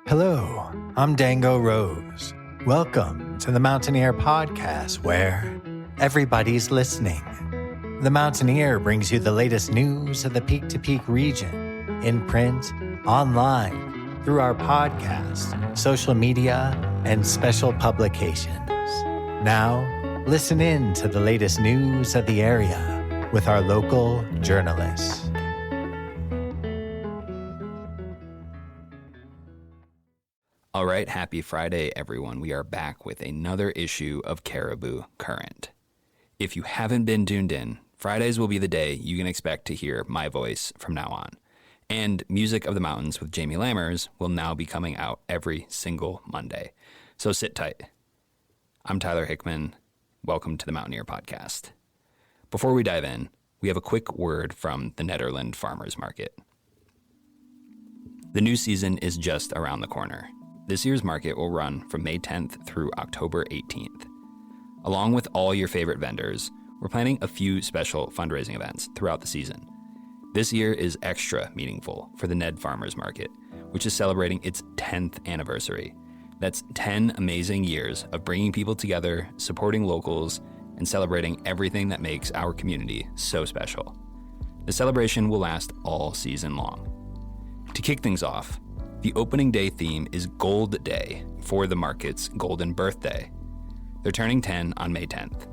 Hello, I'm Dango Rose. Welcome to the Mountaineer Podcast, where everybody's listening. The Mountaineer brings you the latest news of the Peak to Peak region, in print, online, through our podcast, social media, and special publications. Now, listen in to the latest news of the area with our local journalists. All right, happy Friday, everyone. We are back with another issue of Caribou Current. If you haven't been tuned in, Fridays will be the day you can expect to hear my voice from now on. And Music of the Mountains with Jamie Lammers will now be coming out every single Monday. So sit tight. I'm Tyler Hickman. Welcome to the Mountaineer Podcast. Before we dive in, we have a quick word from the Nederland Farmers Market. The new season is just around the corner. This year's market will run from May 10th through October 18th. Along with all your favorite vendors, we're planning a few special fundraising events throughout the season. This year is extra meaningful for the Ned Farmers Market, which is celebrating its 10th anniversary. That's 10 amazing years of bringing people together, supporting locals, and celebrating everything that makes our community so special. The celebration will last all season long. To kick things off, the opening day theme is Gold Day for the market's golden birthday. They're turning 10 on May 10th.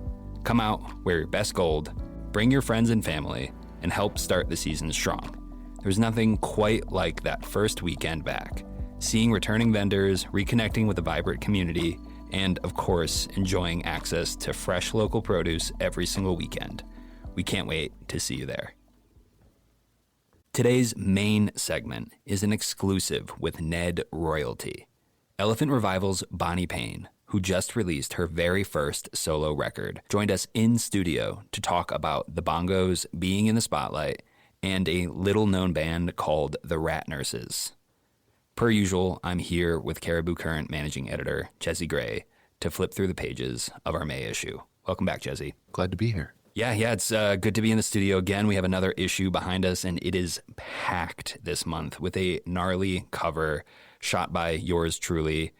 Come out, wear your best gold, bring your friends and family, and help start the season strong. There's nothing quite like that first weekend back. Seeing returning vendors, reconnecting with a vibrant community, and of course, enjoying access to fresh local produce every single weekend. We can't wait to see you there. Today's main segment is an exclusive with Ned Royalty. Elephant Revival's Bonnie Paine, who just released her very first solo record, joined us in studio to talk about the bongos being in the spotlight and a little-known band called the Rat Nurses. Per usual, I'm here with Caribou Current managing editor Jesse Gray to flip through the pages of our May issue. Welcome back, Jesse. Glad to be here. Yeah, it's good to be in the studio again. We have another issue behind us, and it is packed this month with a gnarly cover shot by yours truly.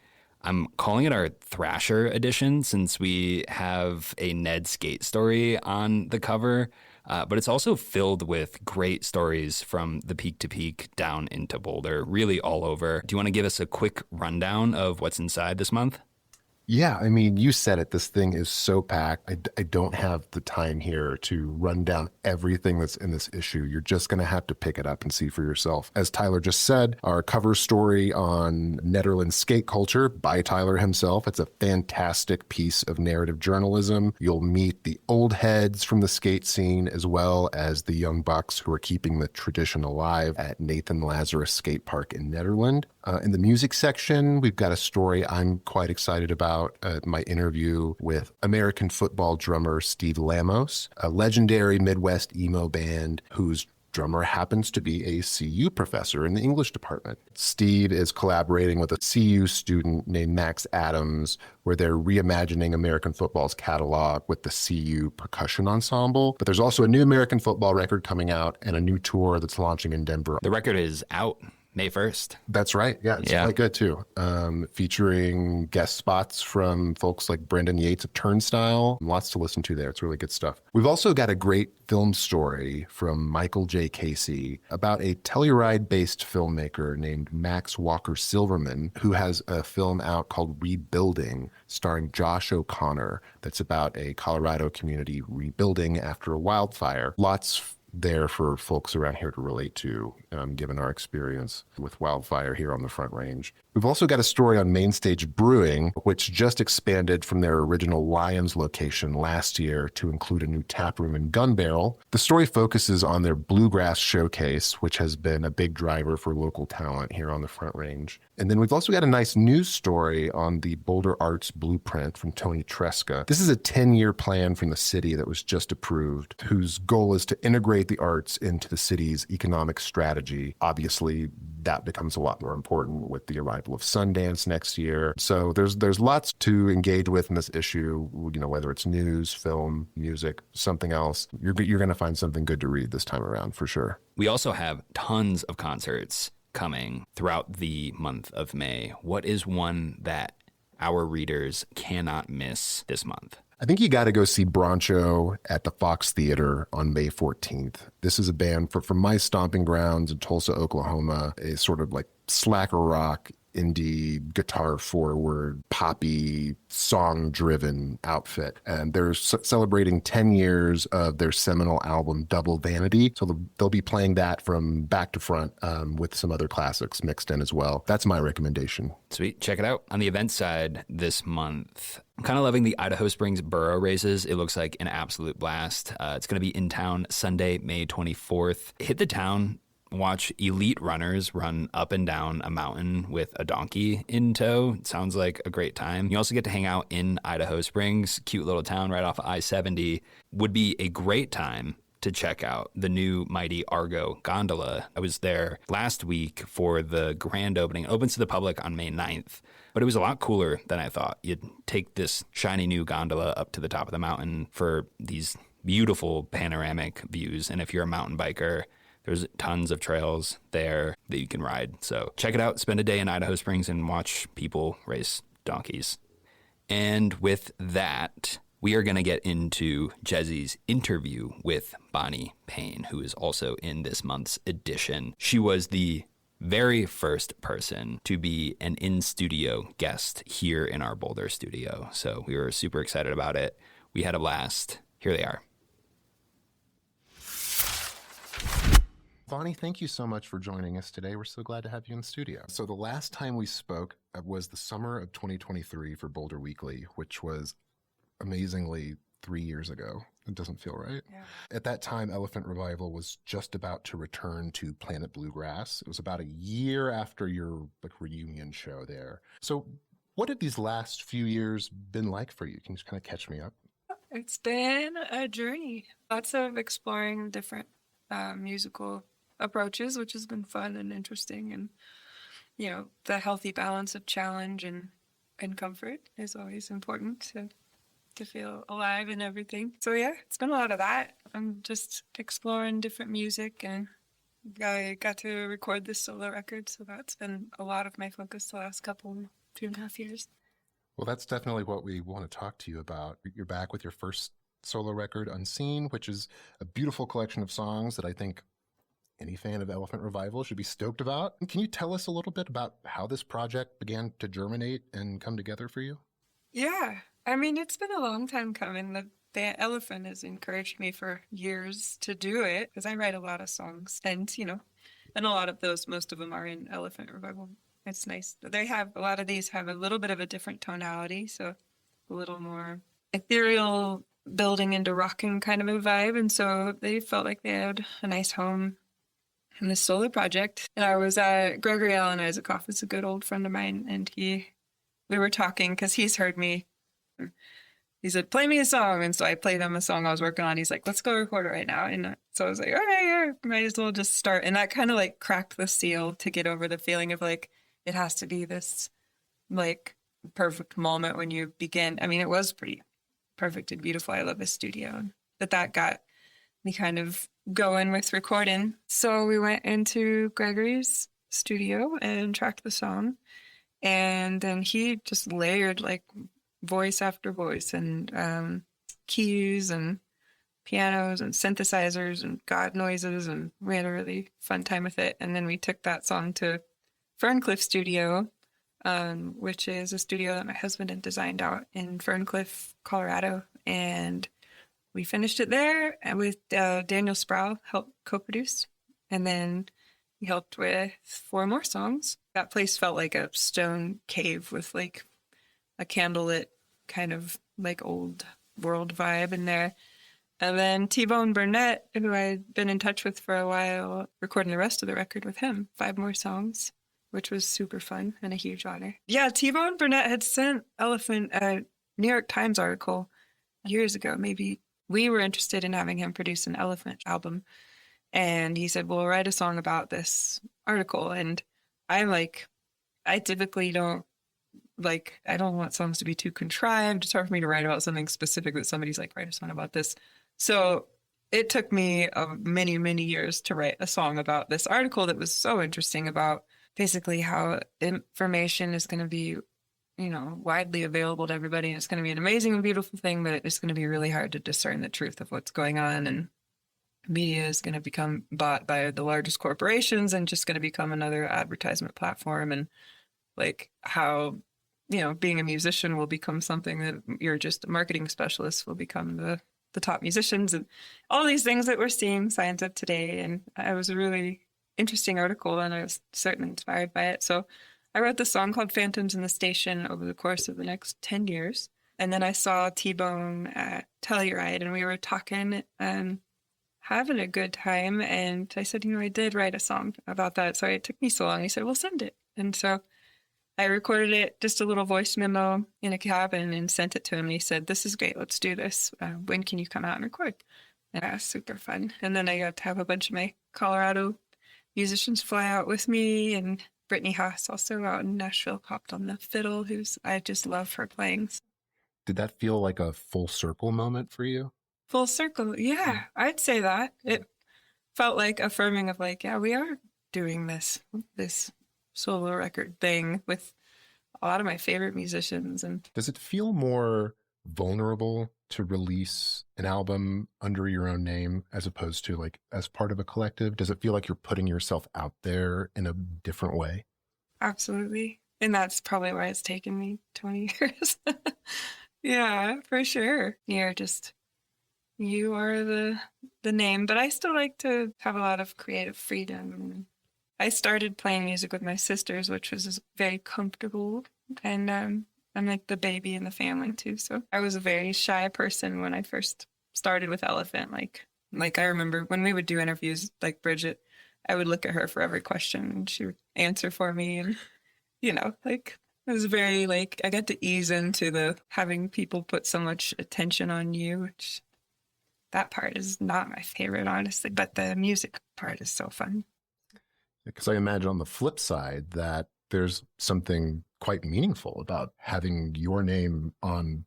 I'm calling it our Thrasher edition since we have a Ned skate story on the cover, but it's also filled with great stories from the peak to peak down into Boulder, really all over. Do you want to give us a quick rundown of what's inside this month? Yeah, I mean, you said it. This thing is so packed. I don't have the time here to run down everything that's in this issue. You're just going to have to pick it up and see for yourself. As Tyler just said, our cover story on Nederland skate culture by Tyler himself. It's a fantastic piece of narrative journalism. You'll meet the old heads from the skate scene as well as the young bucks who are keeping the tradition alive at Nathan Lazarus Skatepark in Nederland. In the music section, we've got a story I'm quite excited about. My interview with American football drummer Steve Lamos, a legendary Midwest emo band whose drummer happens to be a CU professor in the English department. Steve is collaborating with a CU student named Max Adams, where they're reimagining American football's catalog with the CU percussion ensemble. But there's also a new American football record coming out and a new tour that's launching in Denver. The record is out May 1st. That's right. Yeah, it's quite good too. Featuring guest spots from folks like Brendan Yates of Turnstile. Lots to listen to there. It's really good stuff. We've also got a great film story from Michael J. Casey about a Telluride-based filmmaker named Max Walker-Silverman, who has a film out called Rebuilding, starring Josh O'Connor, that's about a Colorado community rebuilding after a wildfire. Lots there for folks around here to relate to, given our experience with wildfire here on the Front Range. We've also got a story on MainStage Brewing, which just expanded from their original Lyons location last year to include a new tap room and gun barrel. The story focuses on their Bluegrass showcase, which has been a big driver for local talent here on the Front Range. And then we've also got a nice news story on the Boulder Arts Blueprint from Tony Tresca. This is a 10-year plan from the city that was just approved, whose goal is to integrate the arts into the city's economic strategy. Obviously, that becomes a lot more important with the arrival of Sundance next year. So there's lots to engage with in this issue, whether it's news, film, music, something else. You're going to find something good to read this time around for sure. We also have tons of concerts coming throughout the month of May. What is one that our readers cannot miss this month? I think you got to go see Broncho at the Fox Theater on May 14th. This is a band from my stomping grounds in Tulsa, Oklahoma, a sort of like slacker rock, indie, guitar forward, poppy, song driven outfit. And they're celebrating 10 years of their seminal album, Double Vanity. So they'll be playing that from back to front with some other classics mixed in as well. That's my recommendation. Sweet. Check it out. On the event side this month, I'm kind of loving the Idaho Springs Burro races. It looks like an absolute blast. It's going to be in town Sunday, May 24th. Hit the town. Watch elite runners run up and down a mountain with a donkey in tow. It sounds like a great time. You also get to hang out in Idaho Springs, cute little town right off of I-70. Would be a great time to check out the new Mighty Argo gondola. I was there last week for the grand opening. It opens to the public on May 9th, but it was a lot cooler than I thought. You'd take this shiny new gondola up to the top of the mountain for these beautiful panoramic views. And if you're a mountain biker, there's tons of trails there that you can ride. So check it out. Spend a day in Idaho Springs and watch people race donkeys. And with that, we are going to get into Jezzy's interview with Bonnie Paine, who is also in this month's edition. She was the very first person to be an in-studio guest here in our Boulder studio. So we were super excited about it. We had a blast. Here they are. Bonnie, thank you so much for joining us today. We're so glad to have you in the studio. So the last time we spoke was the summer of 2023 for Boulder Weekly, which was amazingly 3 years ago. It doesn't feel right. Yeah. At that time, Elephant Revival was just about to return to Planet Bluegrass. It was about a year after your reunion show there. So what have these last few years been like for you? Can you just kind of catch me up? It's been a journey. Lots of exploring different musical approaches, which has been fun and interesting. And, you know, the healthy balance of challenge and comfort is always important to feel alive in everything. So yeah, it's been a lot of that. I'm just exploring different music, and I got to record this solo record, so that's been a lot of my focus the last 2.5 years. Well, that's definitely what we want to talk to you about. You're back with your first solo record, Unseen, which is a beautiful collection of songs that I think any fan of Elephant Revival should be stoked about. Can you tell us a little bit about how this project began to germinate and come together for you? Yeah, I mean, it's been a long time coming. The Elephant has encouraged me for years to do it, because I write a lot of songs, and, you know, and a lot of those, most of them are in Elephant Revival. It's nice. A lot of these have a little bit of a different tonality, so a little more ethereal, building into rocking kind of a vibe, and so they felt like they had a nice home in this solo project. And I was at Gregory Allen Isaacoff is a good old friend of mine, and we were talking because he's heard me. He said, play me a song. And so I played him a song I was working on. He's like, let's go record it right now. And so I was like, all right, yeah, might as well just start. And that kind of like cracked the seal to get over the feeling of like, it has to be this like perfect moment when you begin. I mean, it was pretty perfect and beautiful. I love this studio. But that got me kind of going with recording. So we went into Gregory's studio and tracked the song. And then he just layered like voice after voice and keys and pianos and synthesizers and God noises. And we had a really fun time with it. And then we took that song to Ferncliff Studio, which is a studio that my husband had designed out in Ferncliff, Colorado. And we finished it there with Daniel Sproul helped co-produce. And then he helped with 4 more songs. That place felt like a stone cave with like a candlelit kind of like old world vibe in there. And then T-Bone Burnett, who I'd been in touch with for a while, recording the rest of the record with him, 5 more songs, which was super fun and a huge honor. Yeah, T-Bone Burnett had sent Elephant a New York Times article years ago. Maybe we were interested in having him produce an Elephant album. And he said, well, write a song about this article. And I'm like, I typically don't, like, I don't want songs to be too contrived. It's hard for me to write about something specific that somebody's like, write a song about this. So it took me many, many years to write a song about this article that was so interesting about basically how information is going to be, widely available to everybody. And it's going to be an amazing and beautiful thing, but it's going to be really hard to discern the truth of what's going on. And media is going to become bought by the largest corporations and just going to become another advertisement platform. And like how, being a musician will become something that you're just a marketing specialist will become the top musicians and all these things that we're seeing signs of today. And it was a really interesting article and I was certainly inspired by it. So I wrote this song called Phantoms in the Station over the course of the next 10 years. And then I saw T-Bone at Telluride and we were talking and having a good time. And I said, I did write a song about that. Sorry it took me so long. He said, well, send it. And so I recorded it, just a little voice memo in a cabin and sent it to him. And he said, this is great. Let's do this. When can you come out and record? And that was super fun. And then I got to have a bunch of my Colorado musicians fly out with me. And Brittany Haas also out in Nashville popped on the fiddle, I just love her playing. Did that feel like a full circle moment for you? Full circle. Yeah, I'd say that. It felt like affirming of like, yeah, we are doing this solo record thing with a lot of my favorite musicians. And does it feel more vulnerable to release an album under your own name as opposed to like as part of a collective? Does it feel like you're putting yourself out there in a different way? Absolutely. And that's probably why it's taken me 20 years. Yeah, for sure. You are the name, but I still like to have a lot of creative freedom. I started playing music with my sisters, which was very comfortable. And I'm like the baby in the family too. So I was a very shy person when I first started with Elephant. Like I remember when we would do interviews, like Bridget, I would look at her for every question and she would answer for me. And, it was very I got to ease into the having people put so much attention on you, which that part is not my favorite, honestly, but the music part is so fun. Because I imagine on the flip side that there's something quite meaningful about having your name on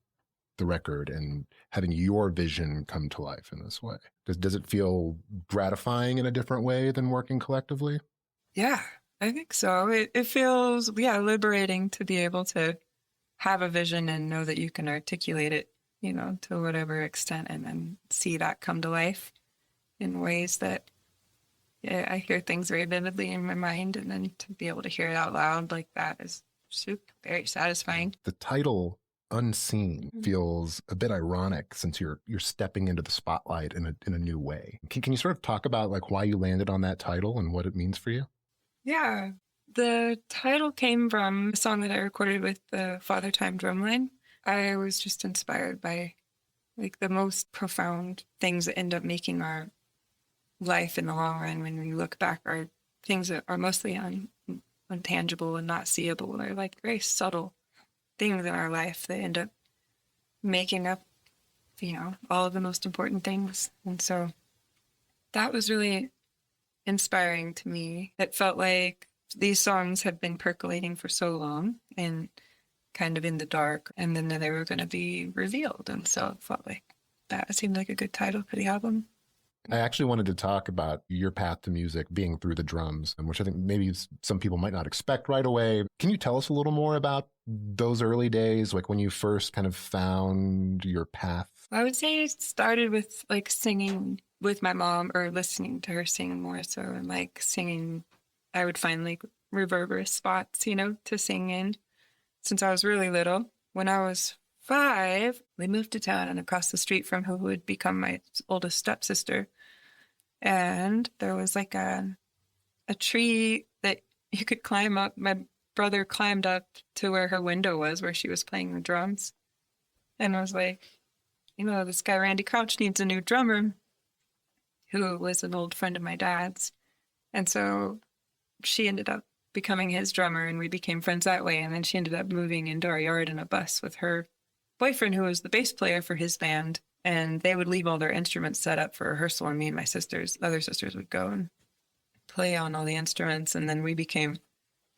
the record and having your vision come to life in this way. Does it feel gratifying in a different way than working collectively? Yeah, I think so. It feels, liberating to be able to have a vision and know that you can articulate it, to whatever extent and then see that come to life in ways that I hear things very vividly in my mind, and then to be able to hear it out loud like that is very satisfying. The title Unseen feels a bit ironic since you're stepping into the spotlight in a new way. Can you sort of talk about like why you landed on that title and what it means for you? Yeah, the title came from a song that I recorded with the Father Time drumline. I was just inspired by like the most profound things that end up making our life in the long run when we look back are things that are mostly intangible and not seeable. They're like very subtle things in our life that end up making up, all of the most important things. And so that was really inspiring to me. It felt like these songs had been percolating for so long and kind of in the dark, and then they were going to be revealed. And so it felt like that seemed like a good title for the album. I actually wanted to talk about your path to music being through the drums, which I think maybe some people might not expect right away. Can you tell us a little more about those early days, like when you first kind of found your path? I would say it started with like singing with my mom or listening to her sing more so. And like singing, I would find like reverberous spots, to sing in. Since I was really little, when I was 5, we moved to town and across the street from who would become my oldest stepsister. And there was like a tree that you could climb up. My brother climbed up to where her window was, where she was playing the drums. And I was like, this guy Randy Crouch needs a new drummer, who was an old friend of my dad's. And so she ended up becoming his drummer and we became friends that way. And then she ended up moving into our yard in a bus with her boyfriend, who was the bass player for his band, and they would leave all their instruments set up for rehearsal, and me and my other sisters would go and play on all the instruments, and then we became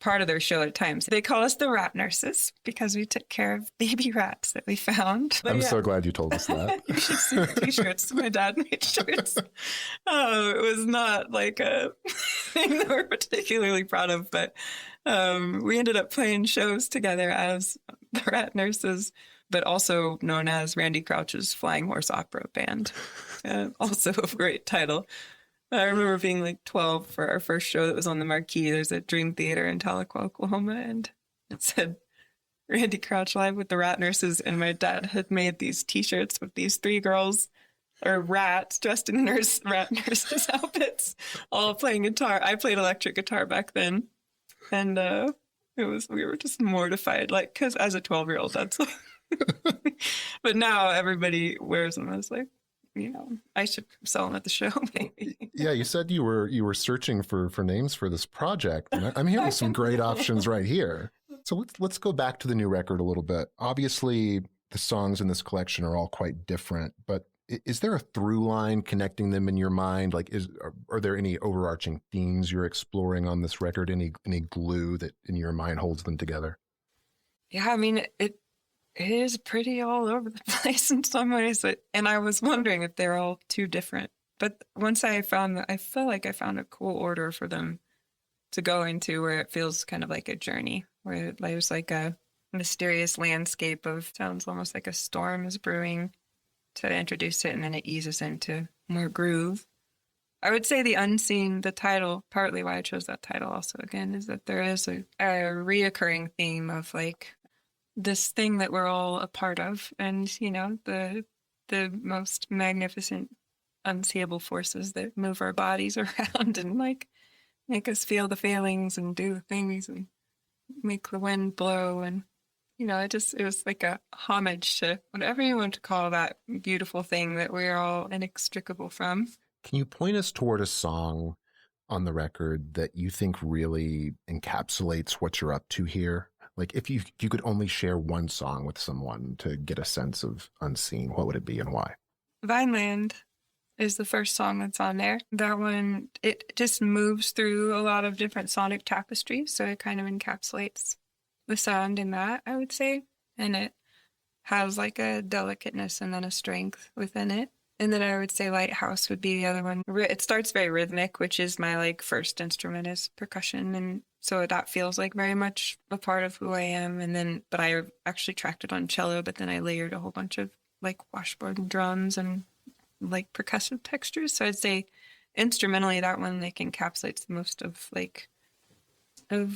part of their show at times. They call us the rat nurses because we took care of baby rats that we found. I'm so glad you told us that. You should see the t-shirts. My dad made shirts. It was not like a thing that we're particularly proud of, but we ended up playing shows together as the rat nurses, but also known as Randy Crouch's Flying Horse Opera Band. Also a great title. I remember being like 12 for our first show that was on the marquee. There's a Dream Theater in Tahlequah, Oklahoma, and it said Randy Crouch live with the rat nurses. And my dad had made these t-shirts with these 3 girls or rats dressed in rat nurses outfits, all playing guitar. I played electric guitar back then. And we were just mortified, like, because as a 12-year-old, that's like, but now everybody wears them. I was like, I should sell them at the show, maybe. Yeah, you said you were searching for names for this project, and I'm hearing some great options right here. So let's go back to the new record a little bit. Obviously, the songs in this collection are all quite different, but is there a through line connecting them in your mind? Like, are there any overarching themes you're exploring on this record? Any glue that in your mind holds them together? Yeah, I mean, it is pretty all over the place in some ways. And I was wondering if they're all too different. But once I found that, I feel like I found a cool order for them to go into where it feels kind of like a journey, where there's like a mysterious landscape of sounds almost like a storm is brewing to introduce it, and then it eases into more groove. I would say the title, partly why I chose that title also, again, is that there is a reoccurring theme of like this thing that we're all a part of, and the most magnificent unseeable forces that move our bodies around and like make us feel the feelings and do things and make the wind blow. And it was like a homage to whatever you want to call that beautiful thing that we're all inextricable from. Can you point us toward a song on the record that you think really encapsulates what you're up to here? Like, if you could only share one song with someone to get a sense of Unseen, what would it be and why? Vineland is the first song that's on there. That one, it just moves through a lot of different sonic tapestries, so it kind of encapsulates the sound in that, I would say. And it has like a delicateness and then a strength within it. And then I would say Lighthouse would be the other one. It starts very rhythmic, which is my like first instrument is percussion. And so that feels like very much a part of who I am. And then, but I actually tracked it on cello, but then I layered a whole bunch of like washboard drums and like percussive textures. So I'd say instrumentally, that one like encapsulates most of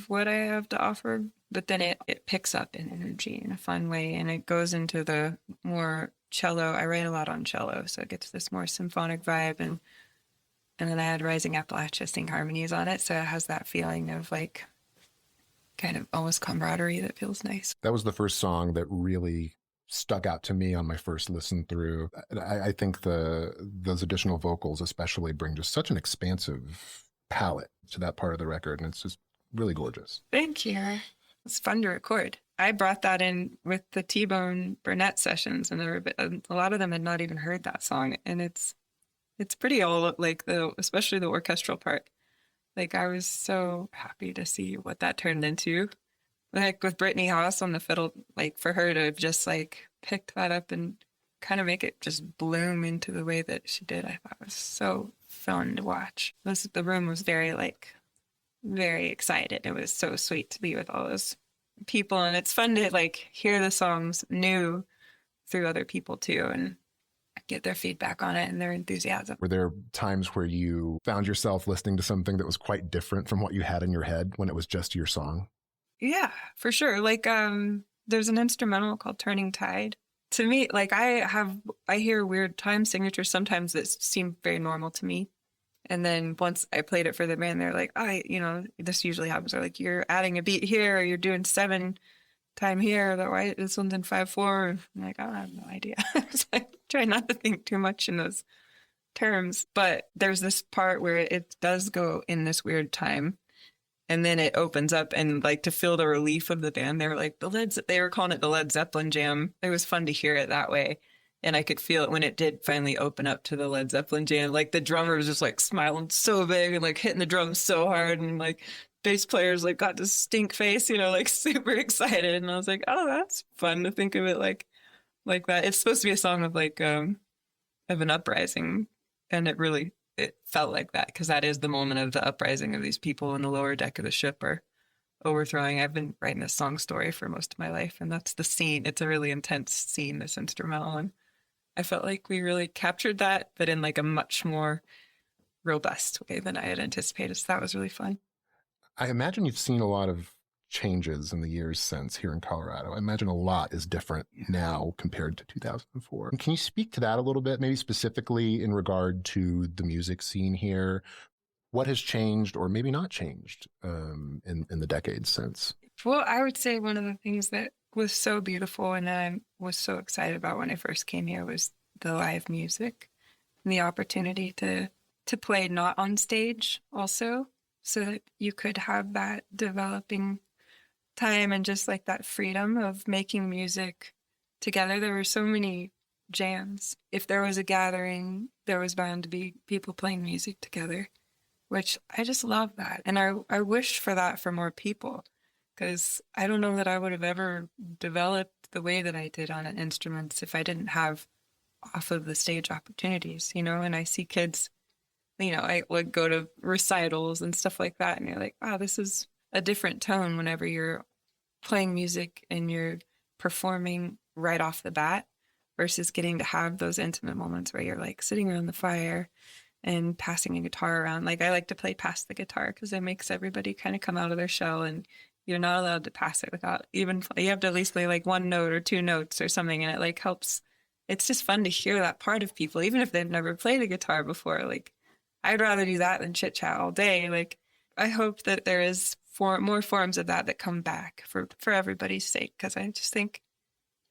what I have to offer. But then it picks up in energy in a fun way, and it goes into the more cello. I write a lot on cello, so it gets this more symphonic vibe, and then I had Rising Appalachia sing harmonies on it, so it has that feeling of like kind of almost camaraderie that feels nice. That was the first song that really stuck out to me on my first listen through. I think those additional vocals especially bring just such an expansive palette to that part of the record, and it's just really gorgeous. Thank you. It's fun to record. I brought that in with the T-Bone Burnett sessions, and a lot of them had not even heard that song, and it's pretty all like especially the orchestral part. Like, I was so happy to see what that turned into. Like with Brittany Haas on the fiddle, like for her to just like pick that up and kind of make it just bloom into the way that she did, I thought was so fun to watch. The room was very excited. It was so sweet to be with all those people, and it's fun to like hear the songs new through other people too and get their feedback on it and their enthusiasm. Were there times where you found yourself listening to something that was quite different from what you had in your head when it was just your song? Yeah, for sure. Like there's an instrumental called Turning Tide. To me, like I hear weird time signatures sometimes that seem very normal to me. And then once I played it for the band, they're like, this usually happens. They're like, you're adding a beat here, or you're doing 7 time here. Why this one's in 5/4? I'm like, I have no idea. I was like, try not to think too much in those terms. But there's this part where it does go in this weird time, and then it opens up, and like to feel the relief of the band, they were like they were calling it the Led Zeppelin jam. It was fun to hear it that way. And I could feel it when it did finally open up to the Led Zeppelin jam. Like the drummer was just like smiling so big and like hitting the drums so hard and like bass players like got this stink face, like super excited. And I was like, oh, that's fun to think of it like that. It's supposed to be a song of like, of an uprising. And it felt like that because that is the moment of the uprising of these people in the lower deck of the ship are overthrowing. I've been writing this song story for most of my life, and that's the scene. It's a really intense scene, this instrumental, and I felt like we really captured that, but in like a much more robust way than I had anticipated. So that was really fun. I imagine you've seen a lot of changes in the years since here in Colorado. I imagine a lot is different now compared to 2004. Can you speak to that a little bit, maybe specifically in regard to the music scene here? What has changed or maybe not changed in the decades since? Well, I would say one of the things that was so beautiful and that I was so excited about when I first came here was the live music and the opportunity to play not on stage also, so that you could have that developing time and just like that freedom of making music together. There were so many jams. If there was a gathering, there was bound to be people playing music together, which I just love that. And I wish for that for more people, because I don't know that I would have ever developed the way that I did on instruments if I didn't have off of the stage opportunities, and I see kids, I would go to recitals and stuff like that, and you're like, wow, this is a different tone whenever you're playing music and you're performing right off the bat versus getting to have those intimate moments where you're like sitting around the fire and passing a guitar around. Like I like to play pass the guitar because it makes everybody kind of come out of their shell, and you're not allowed to pass it without even, you have to at least play like one note or two notes or something, and it like helps. It's just fun to hear that part of people, even if they've never played a guitar before. Like I'd rather do that than chit chat all day. Like I hope that there is more forms of that come back for everybody's sake, because I just think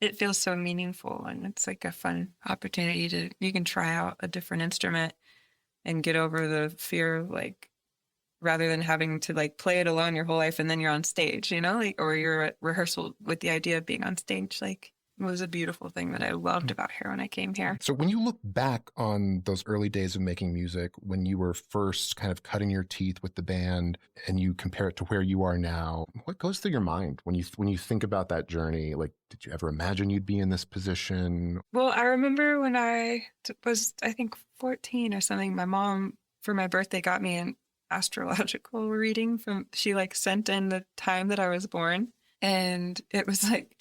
it feels so meaningful, and it's like a fun opportunity you can try out a different instrument and get over the fear, like rather than having to like play it alone your whole life and then you're on stage, or you're at rehearsal with the idea of being on stage. Like it was a beautiful thing that I loved about here when I came here. So when you look back on those early days of making music, when you were first kind of cutting your teeth with the band and you compare it to where you are now, what goes through your mind when you think about that journey? Like, did you ever imagine you'd be in this position? Well, I remember when I was, I think 14 or something, my mom for my birthday got me an astrological reading she like sent in the time that I was born, and it was like,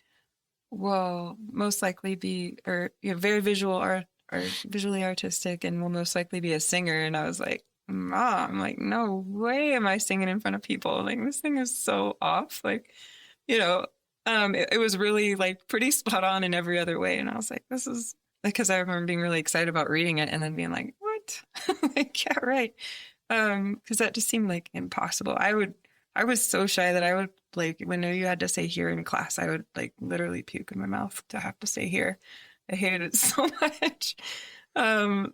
will most likely be, or very visual art or visually artistic, and will most likely be a singer. And I was like, Mom, like, no way am I singing in front of people. Like, this thing is so off. Like, it was really like pretty spot on in every other way. And I was like, this is, because I remember being really excited about reading it and then being like, what? Like, yeah, right. Because that just seemed like impossible. I was so shy that I would, like, when you had to say here in class, I would like literally puke in my mouth to have to say here. I hated it so much.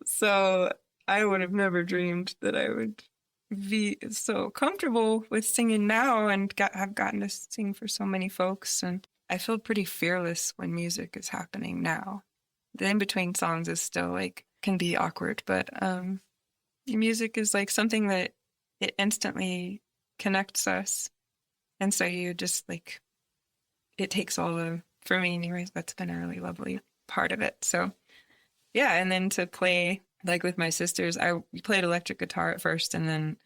So I would have never dreamed that I would be so comfortable with singing now and have gotten to sing for so many folks. And I feel pretty fearless when music is happening now. The in-between songs is still like, can be awkward, but music is like something that it instantly connects us. And so you just like, it takes for me anyways, that's been a really lovely part of it. So yeah. And then to play like with my sisters, I played electric guitar at first, and then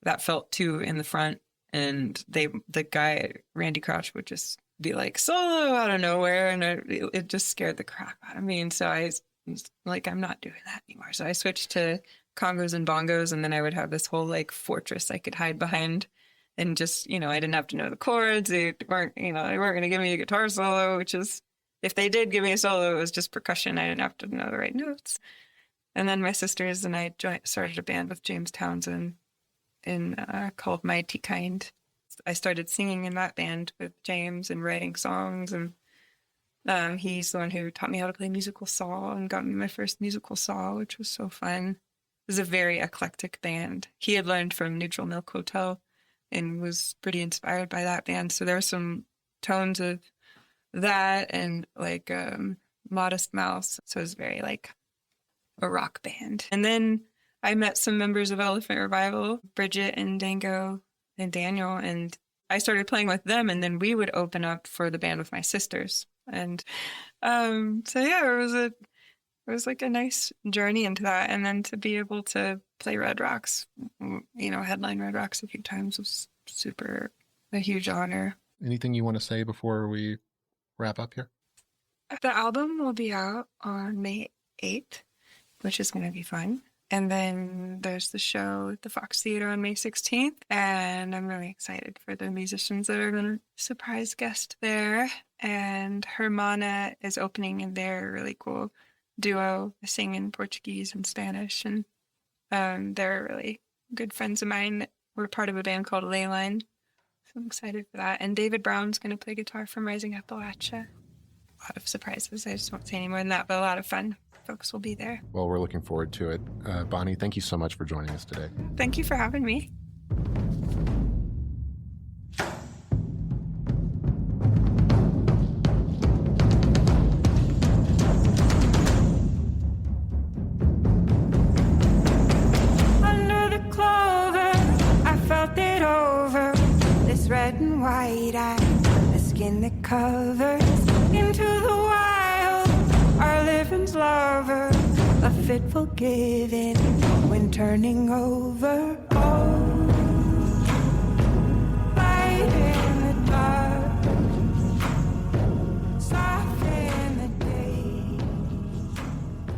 that felt too in the front. And the guy, Randy Crouch, would just be like solo out of nowhere. And it just scared the crap out of me. And so I was like, I'm not doing that anymore. So I switched to congos and bongos, and then I would have this whole like fortress I could hide behind. And just, I didn't have to know the chords. They weren't going to give me a guitar solo, which is, if they did give me a solo, it was just percussion. I didn't have to know the right notes. And then my sisters and I started a band with James Townsend called Mighty Kind. I started singing in that band with James and writing songs. And he's the one who taught me how to play musical saw and got me my first musical saw, which was so fun. It was a very eclectic band. He had learned from Neutral Milk Hotel and was pretty inspired by that band. So there were some tones of that and like Modest Mouse. So it was very like a rock band. And then I met some members of Elephant Revival, Bridget and Dango, and Daniel, and I started playing with them, and then we would open up for the band with my sisters. And so yeah, it was like a nice journey into that. And then to be able to play Red Rocks, headline Red Rocks a few times was a huge honor. Anything you want to say before we wrap up here? The album will be out on May 8th, which is going to be fun. And then there's the show at the Fox Theater on May 16th. And I'm really excited for the musicians that are going to surprise guest there. And Hermana is opening in their really cool duo. They sing in Portuguese and Spanish. And they're really good friends of mine. We're part of a band called Leyline. So I'm excited for that. And David Brown's going to play guitar from Rising Appalachia. A lot of surprises. I just won't say any more than that, but a lot of fun. Folks will be there. Well, we're looking forward to it. Bonnie, thank you so much for joining us today. Thank you for having me. Under the clover, I felt it over. This red and white eye, the skin that covers into the wild. Our living's lover, a fitful giving when turning over. Oh, light in the dark, soft in the day.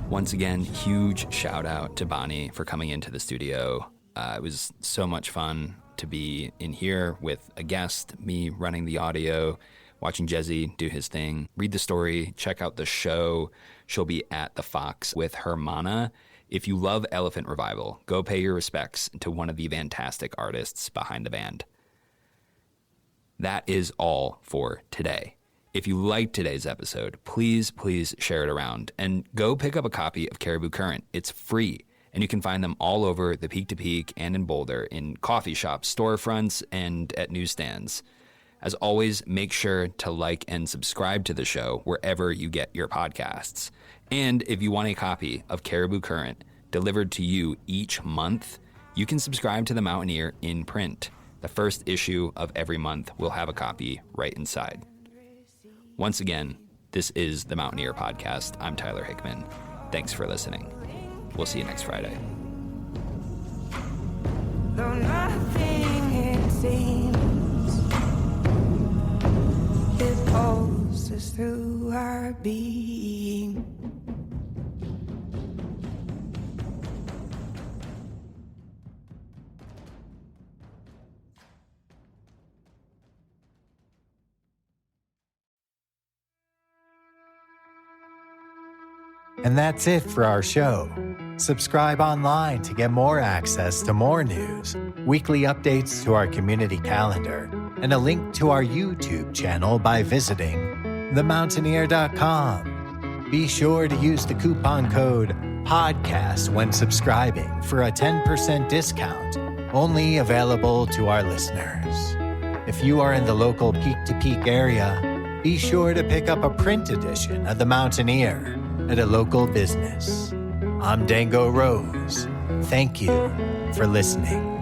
Once again, huge shout out to Bonnie for coming into the studio. It was so much fun to be in here with a guest, me running the audio, watching Jesse do his thing. Read the story, check out the show. She'll be at the Fox with Hermana. If you love Elephant Revival, go pay your respects to one of the fantastic artists behind the band. That is all for today. If you liked today's episode, please share it around and go pick up a copy of Caribou Current. It's free, and you can find them all over the Peak to Peak and in Boulder, in coffee shops, storefronts, and at newsstands. As always, make sure to like and subscribe to the show wherever you get your podcasts. And if you want a copy of Caribou Current delivered to you each month, you can subscribe to The Mountaineer in print. The first issue of every month will have a copy right inside. Once again, this is The Mountaineer Podcast. I'm Tyler Hickman. Thanks for listening. We'll see you next Friday. Though nothing it seems, it pulses through our being. And that's it for our show. Subscribe online to get more access to more news, weekly updates to our community calendar, and a link to our YouTube channel by visiting themountaineer.com. Be sure to use the coupon code PODCAST when subscribing for a 10% discount, only available to our listeners. If you are in the local Peak to Peak area, be sure to pick up a print edition of The Mountaineer at a local business. I'm Dango Rose. Thank you for listening.